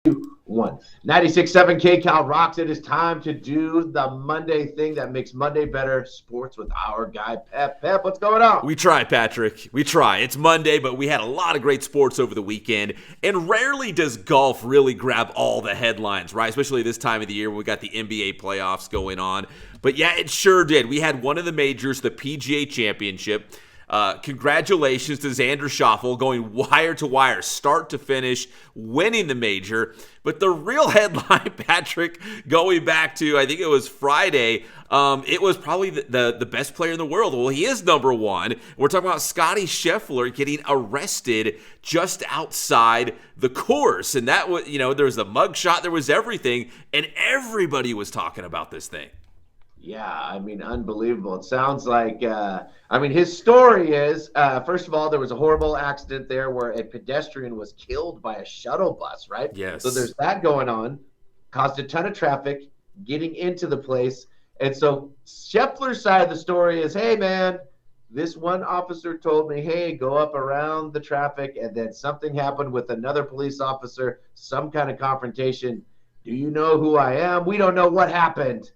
1. 96.7 KCAL rocks. It is time to do the Monday thing that makes Monday better. Sports with our guy, Pep. Pep, what's going on? We try, Patrick. We try. It's Monday, but we had a lot of great sports over the weekend. And rarely does golf really grab all the headlines, right? Especially this time of the year when we got the NBA playoffs going on. But yeah, it sure did. We had one of the majors, the PGA Championship. Congratulations to Xander Schauffele going wire to wire, start to finish, winning the major. But the real headline, Patrick, going back to, I think it was Friday, it was probably the best player in the world. Well, he is number one. We're talking about Scottie Scheffler getting arrested just outside the course. And that was, there was the mug shot, there was everything, and everybody was talking about this thing. Yeah, unbelievable. It sounds like, his story is, first of all, there was a horrible accident there where a pedestrian was killed by a shuttle bus, right? Yes. So there's that going on, caused a ton of traffic getting into the place. And so Scheffler's side of the story is, hey, man, this one officer told me, hey, go up around the traffic, and then something happened with another police officer, some kind of confrontation. Do you know who I am? We don't know what happened.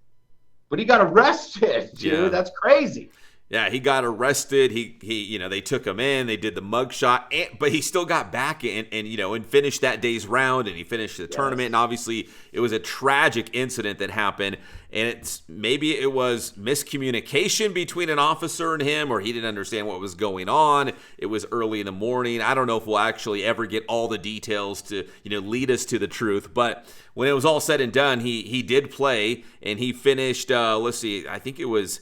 But he got arrested, dude. Yeah. That's crazy. Yeah, he got arrested. He they took him in. They did the mugshot, but he still got back and finished that day's round, and he finished the tournament. And obviously, it was a tragic incident that happened. And maybe it was miscommunication between an officer and him, or he didn't understand what was going on. It was early in the morning. I don't know if we'll actually ever get all the details to lead us to the truth. But when it was all said and done, he did play, and he finished. Let's see, I think it was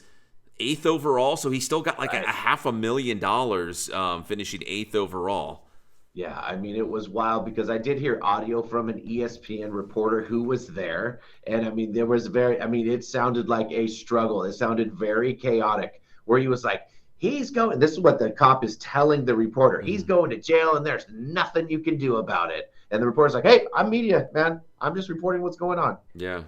8th overall, so he still got like a $500,000 finishing 8th overall. Yeah, it was wild because I did hear audio from an ESPN reporter who was there, and there was it sounded like a struggle. It sounded very chaotic, where he was like, he's going, this is what the cop is telling the reporter, he's going to jail and there's nothing you can do about it. And the reporter's like, hey, I'm media, man. I'm just reporting what's going on. Yeah.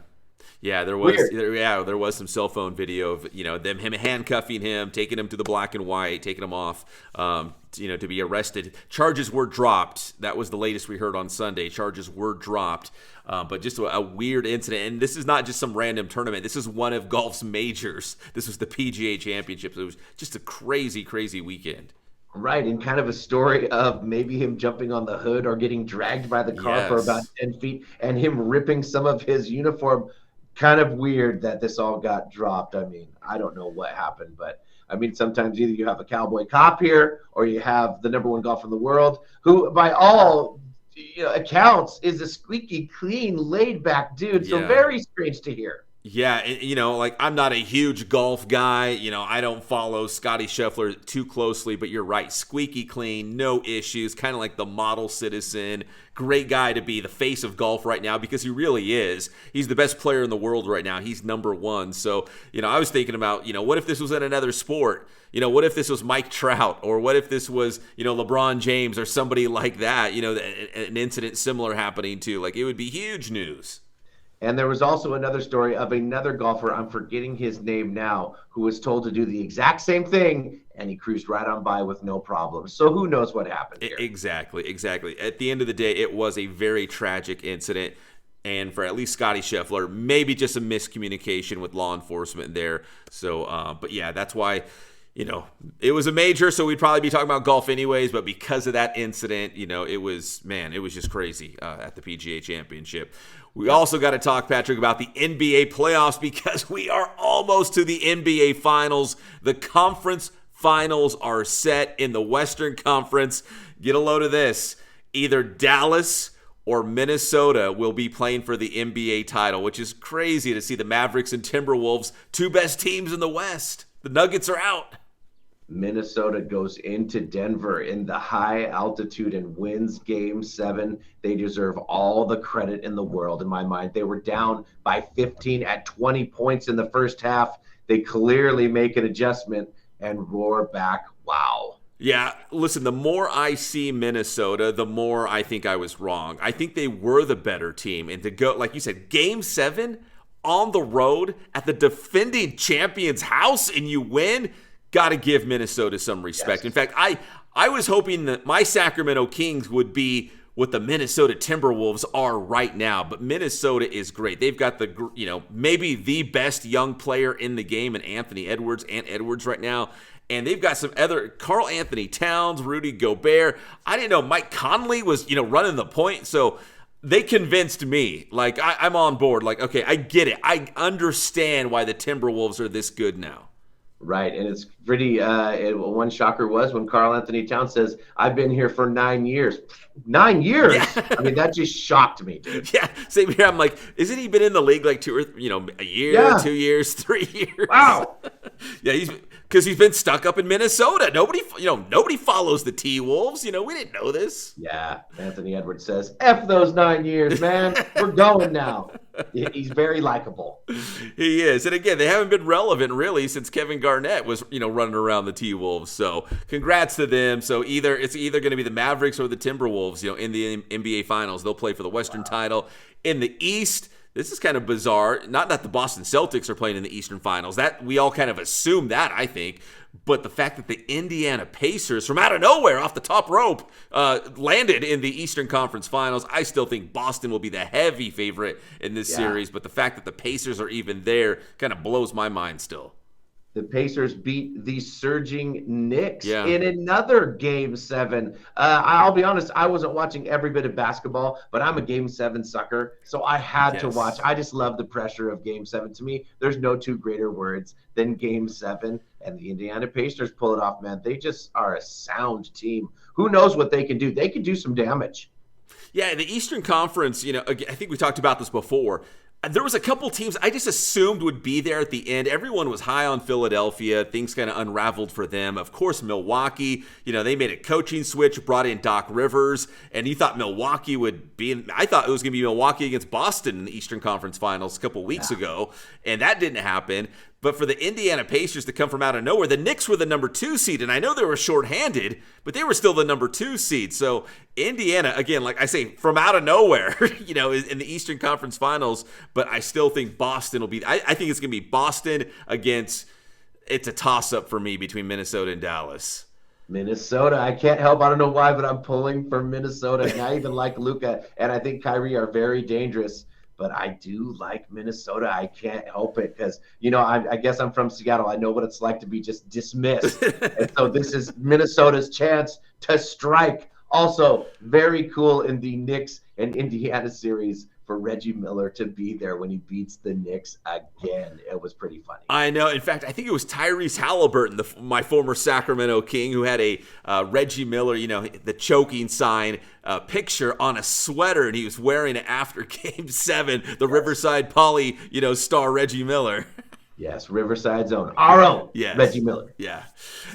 Yeah, there was some cell phone video of him handcuffing him, taking him to the black and white, taking him off, to be arrested. Charges were dropped. That was the latest we heard on Sunday. Charges were dropped, but just a weird incident. And this is not just some random tournament. This is one of golf's majors. This was the PGA Championship. So it was just a crazy, crazy weekend. Right, and kind of a story of maybe him jumping on the hood or getting dragged by the car for about 10 feet and him ripping some of his uniform. Kind of weird that this all got dropped. I don't know what happened, but sometimes either you have a cowboy cop here or you have the number one golfer in the world who, by all accounts, is a squeaky clean, laid back dude. So very strange to hear. Yeah, and, I'm not a huge golf guy. I don't follow Scottie Scheffler too closely, but you're right. Squeaky clean, no issues, kind of like the model citizen. Great guy to be the face of golf right now because he really is. He's the best player in the world right now. He's number one. So, I was thinking about, what if this was in another sport? What if this was Mike Trout, or what if this was, LeBron James or somebody like that, an incident similar happening too. Like, it would be huge news. And there was also another story of another golfer, I'm forgetting his name now, who was told to do the exact same thing, and he cruised right on by with no problem. So who knows what happened here? Exactly. At the end of the day, it was a very tragic incident. And for at least Scottie Scheffler, maybe just a miscommunication with law enforcement there. So, but yeah, that's why, it was a major, so we'd probably be talking about golf anyways. But because of that incident, it was just crazy at the PGA Championship. We also got to talk, Patrick, about the NBA playoffs because we are almost to the NBA Finals. The conference finals are set in the Western Conference. Get a load of this. Either Dallas or Minnesota will be playing for the NBA title, which is crazy to see the Mavericks and Timberwolves, two best teams in the West. The Nuggets are out. Minnesota goes into Denver in the high altitude and wins Game 7. They deserve all the credit in the world, in my mind. They were down by 15 at 20 points in the first half. They clearly make an adjustment and roar back. Wow. Yeah, listen, the more I see Minnesota, the more I think I was wrong. I think they were the better team. And to go, like you said, Game 7 on the road at the defending champion's house and you win, got to give Minnesota some respect. Yes. In fact, I was hoping that my Sacramento Kings would be what the Minnesota Timberwolves are right now, but Minnesota is great. They've got maybe the best young player in the game in Anthony Edwards right now. And they've got some other Karl Anthony Towns, Rudy Gobert. I didn't know Mike Conley was, running the point. So they convinced me. Like, I'm on board. Like, okay, I get it. I understand why the Timberwolves are this good now. Right, and it's pretty. One shocker was when Karl Anthony Towns says, "I've been here for 9 years." 9 years. Yeah. I mean, that just shocked me, dude. Yeah, same here. I'm like, isn't he been in the league like a year, 2 years, 3 years? Wow. Yeah, because he's been stuck up in Minnesota. Nobody follows the T-Wolves. We didn't know this. Yeah, Anthony Edwards says, "F those 9 years, man. We're going now." He's very likable. He is. And again, they haven't been relevant really since Kevin Garnett was, running around the T-Wolves. So congrats to them. So it's either going to be the Mavericks or the Timberwolves, in the NBA Finals. They'll play for the Western title. In the East, this is kind of bizarre. Not that the Boston Celtics are playing in the Eastern Finals. That we all kind of assume that, I think. But the fact that the Indiana Pacers, from out of nowhere, off the top rope, landed in the Eastern Conference Finals, I still think Boston will be the heavy favorite in this series. But the fact that the Pacers are even there kind of blows my mind still. The Pacers beat the surging Knicks in another Game 7. I'll be honest, I wasn't watching every bit of basketball, but I'm a Game 7 sucker, so I had to watch. I just love the pressure of Game 7. To me, there's no two greater words than Game 7, and the Indiana Pacers pull it off, man. They just are a sound team. Who knows what they can do? They can do some damage. Yeah, the Eastern Conference, I think we talked about this before. There was a couple teams I just assumed would be there at the end. Everyone was high on Philadelphia. Things kind of unraveled for them. Of course, Milwaukee, they made a coaching switch, brought in Doc Rivers, and you thought Milwaukee would be I thought it was going to be Milwaukee against Boston in the Eastern Conference Finals a couple weeks ago, and that didn't happen. But for the Indiana Pacers to come from out of nowhere, the Knicks were the number 2 seed, and I know they were shorthanded, but they were still the number 2 seed. So Indiana, again, like I say, from out of nowhere, in the Eastern Conference Finals, but I still think Boston will be, I think it's going to be Boston against, it's a toss-up for me between Minnesota and Dallas. Minnesota, I can't help, I don't know why, but I'm pulling for Minnesota. And I even like Luka, and I think Kyrie are very dangerous. But I do like Minnesota. I can't help it because, I guess I'm from Seattle. I know what it's like to be just dismissed. And so this is Minnesota's chance to strike. Also, very cool in the Knicks and Indiana series for Reggie Miller to be there when he beats the Knicks again. It was pretty funny. I know. In fact, I think it was Tyrese Halliburton, my former Sacramento King, who had a Reggie Miller, the choking sign picture on a sweater, and he was wearing it after Game 7, the Riverside Poly, star Reggie Miller. Yes, Riverside's own. Our own. Yes. Reggie Miller. Yeah.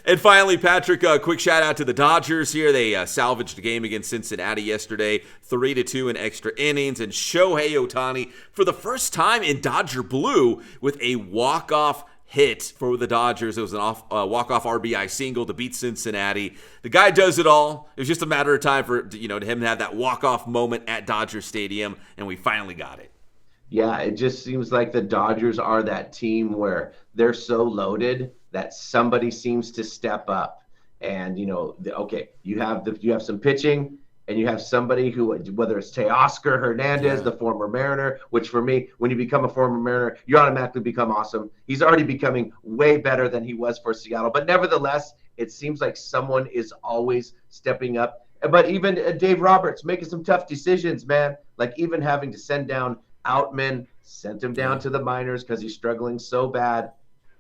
And finally, Patrick, a quick shout out to the Dodgers here. They salvaged a game against Cincinnati yesterday, 3-2 in extra innings. And Shohei Ohtani, for the first time in Dodger blue, with a walk-off hit for the Dodgers. It was an walk-off RBI single to beat Cincinnati. The guy does it all. It was just a matter of time for him to have that walk-off moment at Dodger Stadium, and we finally got it. Yeah, it just seems like the Dodgers are that team where they're so loaded that somebody seems to step up. And, you have some pitching, and you have somebody who, whether it's Teoscar Hernandez, the former Mariner, which for me, when you become a former Mariner, you automatically become awesome. He's already becoming way better than he was for Seattle. But nevertheless, it seems like someone is always stepping up. But even Dave Roberts making some tough decisions, man, like even having to send down Outman, sent him down to the minors because he's struggling so bad.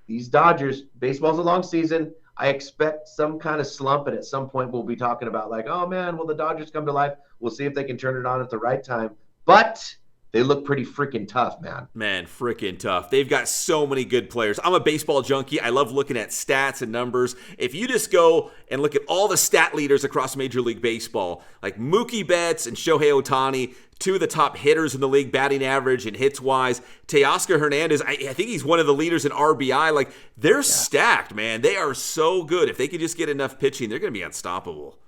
These Dodgers, baseball's a long season. I expect some kind of slump, and at some point we'll be talking about like, oh man, will the Dodgers come to life? We'll see if they can turn it on at the right time. But they look pretty freaking tough, man. Man, freaking tough. They've got so many good players. I'm a baseball junkie. I love looking at stats and numbers. If you just go and look at all the stat leaders across Major League Baseball, like Mookie Betts and Shohei Ohtani, 2 of the top hitters in the league, batting average and hits-wise. Teoscar Hernandez, I think he's one of the leaders in RBI. Like, they're stacked, man. They are so good. If they could just get enough pitching, they're going to be unstoppable.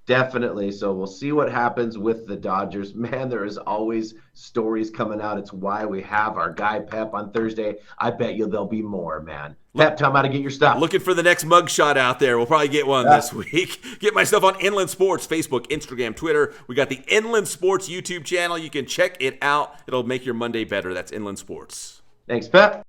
Definitely. So we'll see what happens with the Dodgers. Man, there is always stories coming out. It's why we have our guy Pep on Thursday. I bet you there'll be more, man. Pep, tell me how to get your stuff. Looking for the next mugshot out there. We'll probably get one this week. Get my stuff on Inland Sports, Facebook, Instagram, Twitter. We got the Inland Sports YouTube channel. You can check it out. It'll make your Monday better. That's Inland Sports. Thanks, Pep.